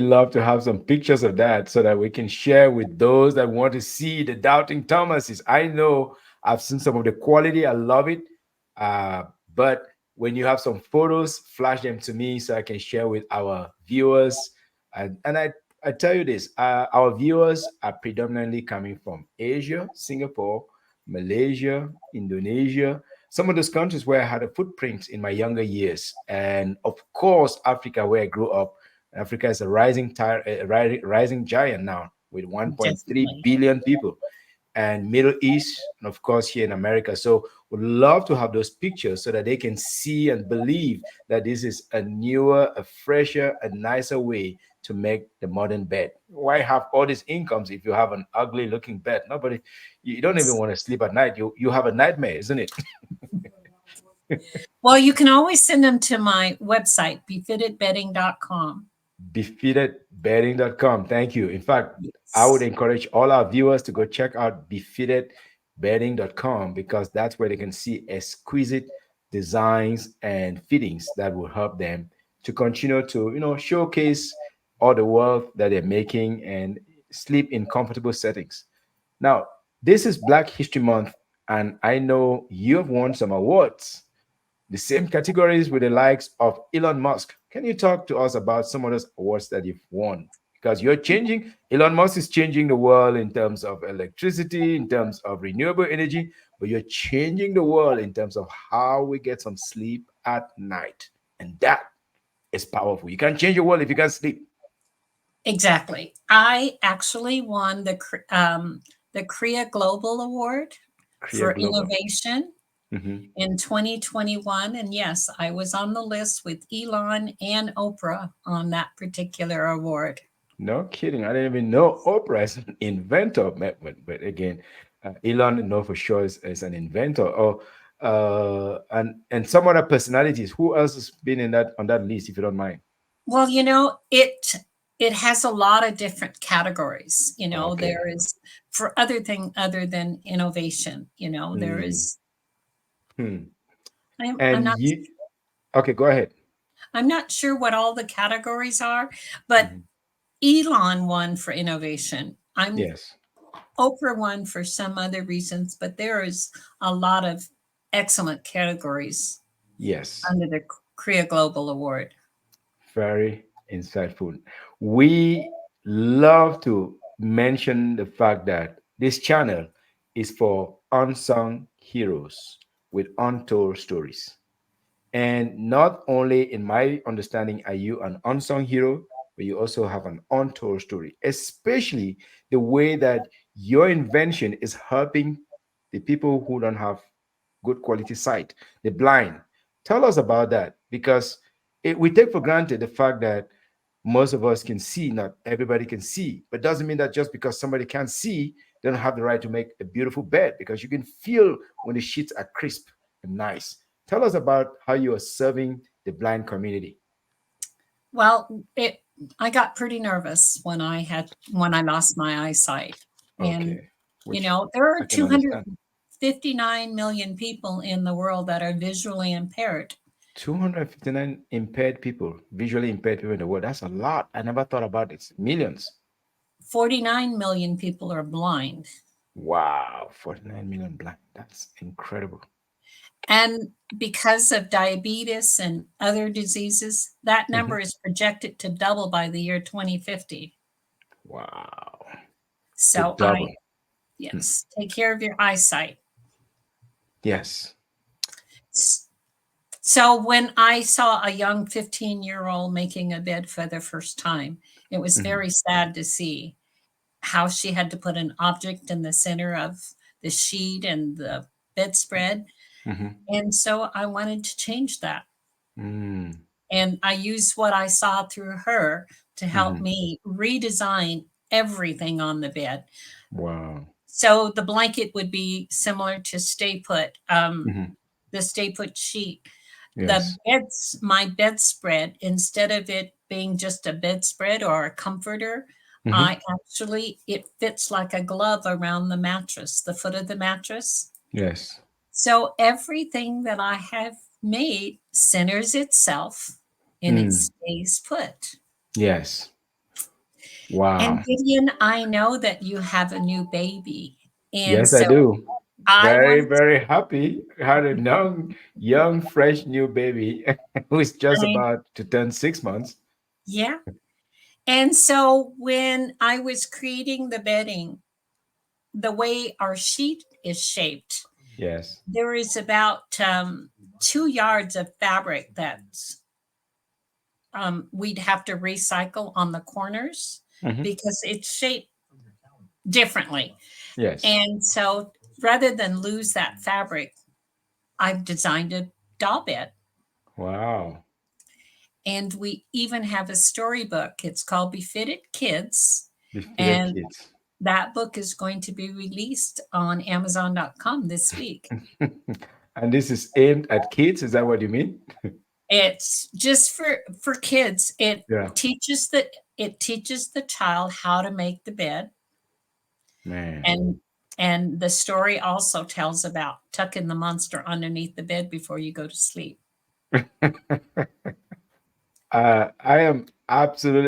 love to have some pictures of that so that we can share with those that want to see the doubting Thomases. I know I've seen some of the quality. I love it. Uh, but when you have some photos, flash them to me so I can share with our viewers. And I tell you this, our viewers are predominantly coming from Asia, Singapore, Malaysia, Indonesia, some of those countries where I had a footprint in my younger years. And of course, Africa, where I grew up. Africa is a rising giant now with 1.3 Definitely. billion people, and Middle East, and of course here in America. So would love to have those pictures so that they can see and believe that this is a newer, a fresher, a nicer way to make the modern bed. Why have all these incomes if you have an ugly looking bed? Nobody, you don't even Yes. want to sleep at night. You have a nightmare, isn't it? Well, you can always send them to my website, befittedbedding.com. Befittedbedding.com. Thank you. In fact, I would Yes. encourage all our viewers to go check out befittedbedding.com because that's where they can see exquisite designs and fittings that will help them to continue to, showcase all the wealth that they're making and sleep in comfortable settings. Now, this is Black History Month, and I know you've won some awards, the same categories with the likes of Elon Musk. Can you talk to us about some of those awards that you've won? Because Elon Musk is changing the world in terms of electricity, in terms of renewable energy, but you're changing the world in terms of how we get some sleep at night. And that is powerful. You can't change the world if you can't sleep. Exactly. I actually won the Korea Global Award Korea for Global. innovation Mhm. in 2021. And yes, I was on the list with Elon and Oprah on that particular award. No kidding. I didn't even know Oprah is an inventor. But again, Elon, know for sure is an inventor. Oh, and some other personalities. Who else has been in that on that list, if you don't mind? Well, it has a lot of different categories. Okay. There is for other than innovation. There Mm, is. hmm. I'm And not you, okay, go ahead. I'm not sure what all the categories are, but Mhm. Elon won for innovation. I'm Yes. Oprah won for some other reasons, but there is a lot of excellent categories Yes. under the Korea Global Award. Very insightful. We love to mention the fact that this channel is for unsung heroes with untold stories. And not only, in my understanding, are you an unsung hero, but you also have an untold story, especially the way that your invention is helping the people who don't have good quality sight, the blind. Tell us about that because we take for granted the fact that most of us can see, not everybody can see, but doesn't mean that just because somebody can't see, they don't have the right to make a beautiful bed because you can feel when the sheets are crisp and nice. Tell us about how you are serving the blind community. Well, I got pretty nervous when I lost my eyesight. And Okay, which there are I can understand. 259 million people in the world that are visually impaired. 259 impaired people, visually impaired people in the world. That's a lot. I never thought about it. Millions. 49 million people are blind. Wow, 49 million blind. That's incredible. And because of diabetes and other diseases, that Mhm. number is projected to double by the year 2050. Wow. To So double. Hmm. yes, take care of your eyesight. Yes. So when I saw a young 15-year-old making a bed for the first time, it was Mhm. very sad to see how she had to put an object in the center of the sheet and the bedspread. Mhm. And so I wanted to change that. Mm. And I used what I saw through her to help Mhm. me redesign everything on the bed. Wow. So the blanket would be similar to Stay Put, Mhm. the Stay Put sheet. Yes. My bedspread, instead of it being just a bedspread or a comforter, Mhm. it fits like a glove around the mattress, the foot of the mattress. Yes. So everything that I have made centers itself and it Mm. stays put. Yes. Wow. And Gideon, I know that you have a new baby. And Yes, I so do. I Very, wanted very happy. Had a young, fresh new baby who's just to, about to turn 6 months. yeah. And so when I was creating the bedding, the way our sheet is shaped, Yes. there is about 2 yards of fabric that's we'd have to recycle on the corners Hmm. because it's shaped differently. Yes. And so rather than lose that fabric, I've designed a doll bed. Wow. And we even have a storybook. It's called Befitted Kids. Befitted And kids. that book is going to be released on Amazon.com this week. And this is aimed at kids. Is that what you mean? It's just for kids. Yeah. It teaches the child how to make the bed, Man. and the story also tells about tucking the monster underneath the bed before you go to sleep. I am absolutely